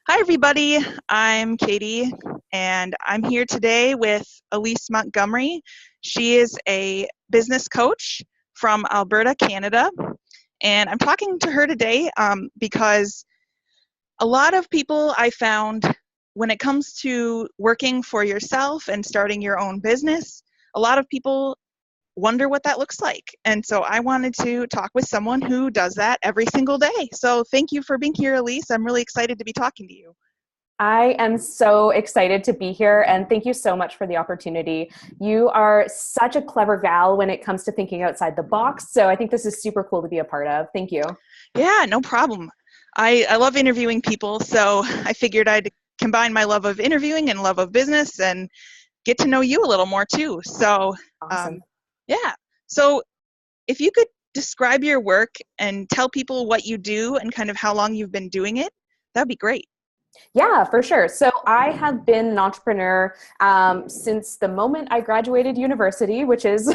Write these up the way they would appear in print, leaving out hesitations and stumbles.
Hi, everybody. I'm Katie, and I'm here today with Elise Montgomery. She is a business coach from Alberta, Canada, and I'm talking to her today because a lot of people I found when it comes to working for yourself and starting your own business, a lot of people wonder what that looks like. And so I wanted to talk with someone who does that every single day. So thank you for being here, Elise. I'm really excited to be talking to you. I am so excited to be here, and thank you so much for the opportunity. You are such a clever gal when it comes to thinking outside the box, so I think this is super cool to be a part of. Thank you. Yeah, no problem. I love interviewing people, so I figured I'd combine my love of interviewing and love of business and get to know you a little more too. So, Awesome. yeah. So if you could describe your work and tell people what you do and kind of how long you've been doing it, that'd be great. Yeah, for sure. So I have been an entrepreneur since the moment I graduated university, which is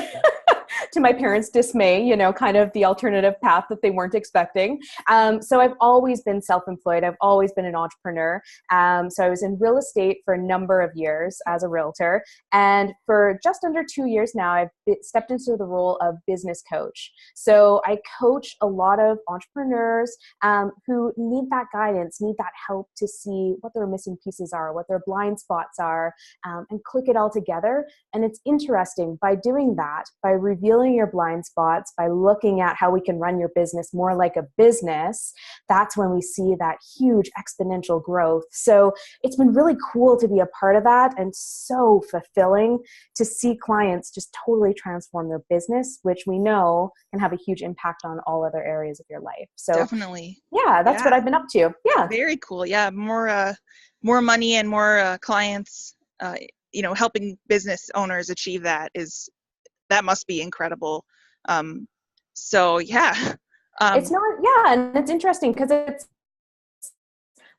to my parents' dismay, kind of the alternative path that they weren't expecting. So I've always been self-employed. I've always been an entrepreneur. So I was in real estate for a number of years as a realtor. And for just under 2 years now, I've stepped into the role of business coach. So I coach a lot of entrepreneurs who need that guidance, need that help to see what their missing pieces are, what their blind spots are, and click it all together. And it's interesting, by doing that, by revealing your blind spots, by looking at how we can run your business more like a business, that's when we see that huge exponential growth. So it's been really cool to be a part of that, and so fulfilling to see clients just totally transform their business, which we know can have a huge impact on all other areas of your life. So Definitely. yeah, that's what Yeah. I've been up to. Yeah. Very cool. Yeah, more money and more clients. Helping business owners achieve that must be incredible. So yeah. It's not, yeah, and it's interesting because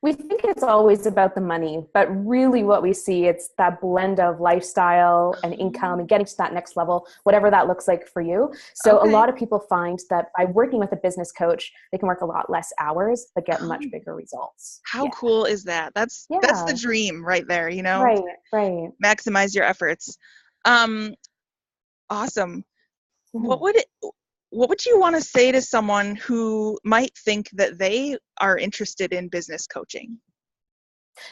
we think it's always about the money, but really what we see, it's that blend of lifestyle and income and getting to that next level, whatever that looks like for you. So a Okay. lot of people find that by working with a business coach, they can work a lot less hours, but get much bigger results. How cool is that? That's the Yeah. dream right there, Right, right. maximize your efforts. Awesome. Mhm. What would you want to say to someone who might think that they are interested in business coaching?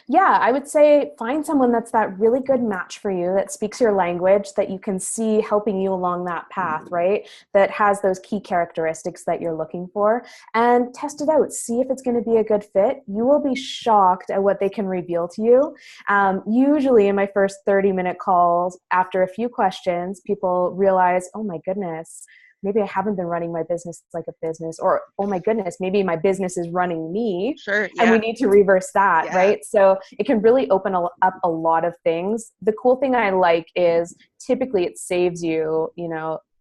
Yeah, I would say find someone that's that really good match for you, that speaks your language, that you can see helping you along that path, right? That has those key characteristics that you're looking for, and test it out. See if it's going to be a good fit. You will be shocked at what they can reveal to you. Usually in my first 30-minute calls, after a few questions, people realize, oh my goodness, maybe I haven't been running my business like a business, or, oh my goodness, maybe my business is running me, Sure. and we Yeah. need to reverse that, Yeah. right? So it can really open up a lot of things. The cool thing I like is typically it saves you,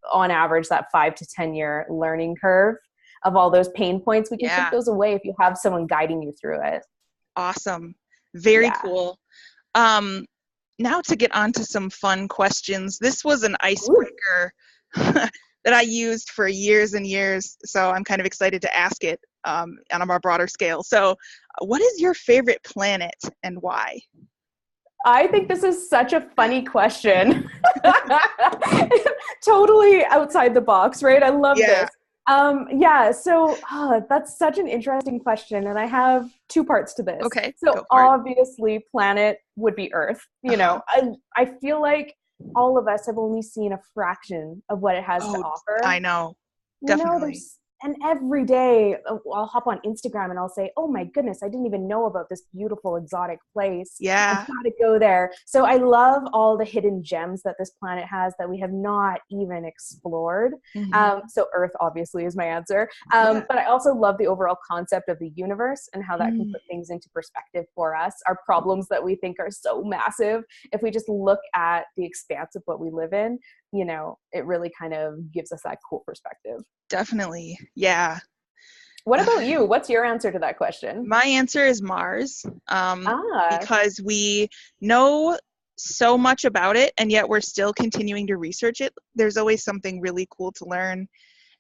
on average, that 5 to 10 year learning curve of all those pain points. We can take Yeah. those away if you have someone guiding you through it. Awesome. Very Yeah. cool. Now to get on to some fun questions. This was an Ooh. icebreaker that I used for years and years, so I'm kind of excited to ask it on a more broader scale. So, what is your favorite planet and why? I think this is such a funny question. Totally outside the box, right? I love Yeah. this. That's such an interesting question, and I have two parts to this. Okay, So go for it. obviously, planet would be Earth. Uh-huh. I feel like all of us have only seen a fraction of what it has to Oh, offer. I know. Definitely. And every day I'll hop on Instagram and I'll say, oh my goodness, I didn't even know about this beautiful exotic place. I've Yeah. got to go there. So I love all the hidden gems that this planet has that we have not even explored. Mhm. So Earth obviously is my answer. Yeah. But I also love the overall concept of the universe and how that can Mm. put things into perspective for us. Our problems that we think are so massive, if we just look at the expanse of what we live in, it really kind of gives us that cool perspective. Definitely. Yeah. What about you? What's your answer to that question? My answer is Mars, Ah, because we know so much about it, and yet we're still continuing to research it. There's always something really cool to learn.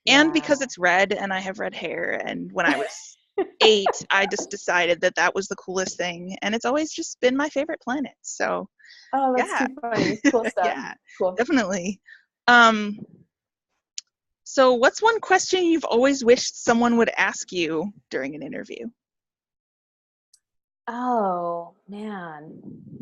And yeah. because it's red and I have red hair, and when I was 8, I just decided that that was the coolest thing, and it's always just been my favorite planet. So, Oh, that's yeah, too funny. Cool stuff. yeah, Cool. definitely. Um, so, what's one question you've always wished someone would ask you during an interview? Oh, man.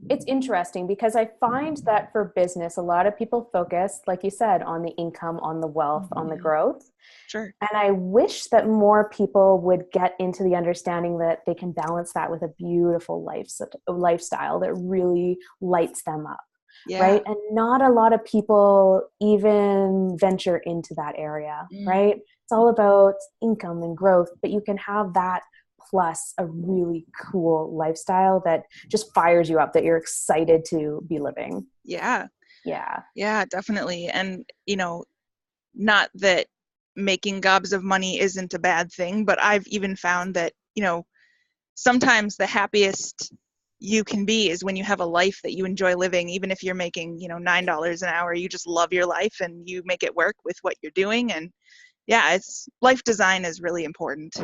It's interesting because I find that for business, a lot of people focus, like you said, on the income, on the wealth, on the Mhm. growth. Sure. And I wish that more people would get into the understanding that they can balance that with a beautiful lifestyle that really lights them up, Yeah. right? And not a lot of people even venture into that area, Mm. right? It's all about income and growth, but you can have that plus a really cool lifestyle that just fires you up, that you're excited to be living. Yeah. Yeah. Yeah, definitely. And, not that making gobs of money isn't a bad thing, but I've even found that, sometimes the happiest you can be is when you have a life that you enjoy living, even if you're making, $9 an hour, you just love your life and you make it work with what you're doing. And yeah, it's life design is really important.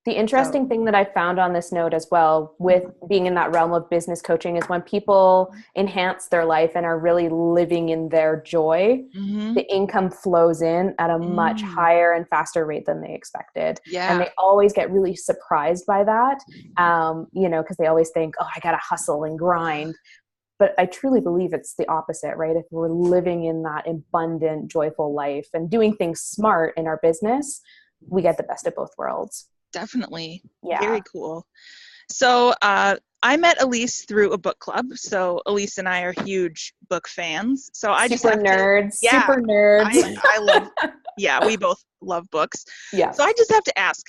The So, interesting thing that I found on this note as well, with being in that realm of business coaching, is when people enhance their life and are really living in their joy, mm-hmm. the income flows in at a much higher and faster rate than they expected. And Yeah, they always get really surprised by that, because they always think, oh, I got to hustle and grind. But I truly believe it's the opposite, right? If we're living in that abundant, joyful life and doing things smart in our business, we get the best of both worlds. definitely. Very Yeah. cool. So I met Elise through a book club. So Elise and I are huge book fans. So I just Super have to, nerds, yeah, super nerds. I love, yeah, we both love books. Yeah. So I just have to ask,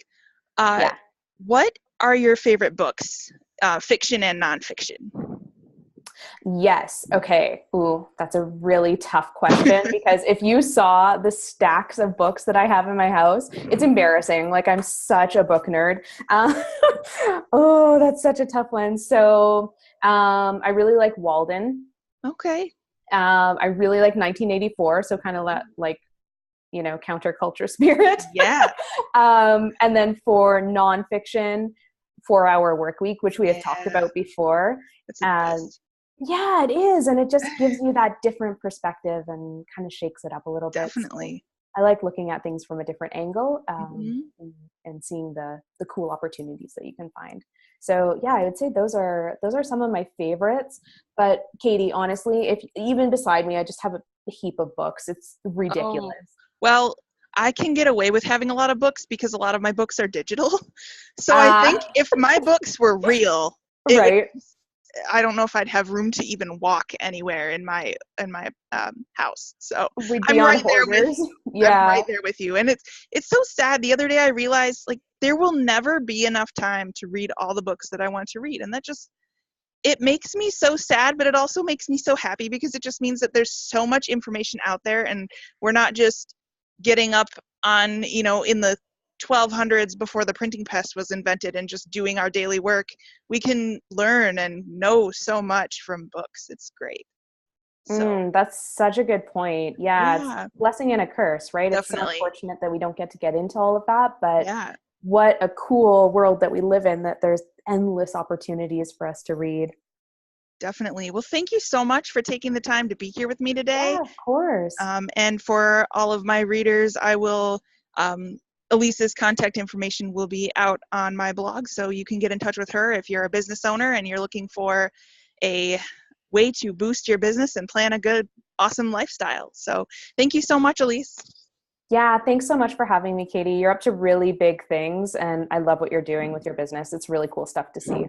uh, Yeah. what are your favorite books, fiction and nonfiction? Yes. Okay. Ooh, that's a really tough question because if you saw the stacks of books that I have in my house, it's embarrassing. Like, I'm such a book nerd. Uh, oh, that's such a tough one. So I really like Walden. Okay. I really like 1984. So kind of like, counterculture spirit. Yeah. And then for nonfiction, 4 Hour Work Week, which we have talked Yeah. about before. That's the And best. yeah, it is. And it just gives you that different perspective and kind of shakes it up a little bit. So Definitely. I like looking at things from a different angle, Hmm. and seeing the cool opportunities that you can find. So yeah, I would say those are some of my favorites. But Katie, honestly, if even beside me, I just have a heap of books. It's Oh, ridiculous. well, I can get away with having a lot of books because a lot of my books are digital. So I Uh, think if my books were real, it would, right. I don't know if I'd have room to even walk anywhere in my house. So We'd be I'm on right there with hoarders. you. I'm Yeah. right there with you. And it's so sad. The other day I realized like there will never be enough time to read all the books that I want to read. And that just it makes me so sad, but it also makes me so happy because it just means that there's so much information out there and we're not just getting up on, in the 1200s before the printing press was invented and just doing our daily work. We can learn and know so much from books. It's great. So, That's such a good point. Yeah, it's yeah, a blessing and a curse, right? It's so definitely. unfortunate that we don't get into all of that, but Yeah, what a cool world that we live in, that there's endless opportunities for us to read. definitely. Well, thank you so much for taking the time to be here with me today. Yeah, of course. And for all of my readers, I will, Elise's contact information will be out on my blog, so you can get in touch with her if you're a business owner and you're looking for a way to boost your business and plan a good, awesome lifestyle. So thank you so much, Elise. Yeah, thanks so much for having me, Katie. You're up to really big things, and I love what you're doing with your business. It's really cool stuff to see.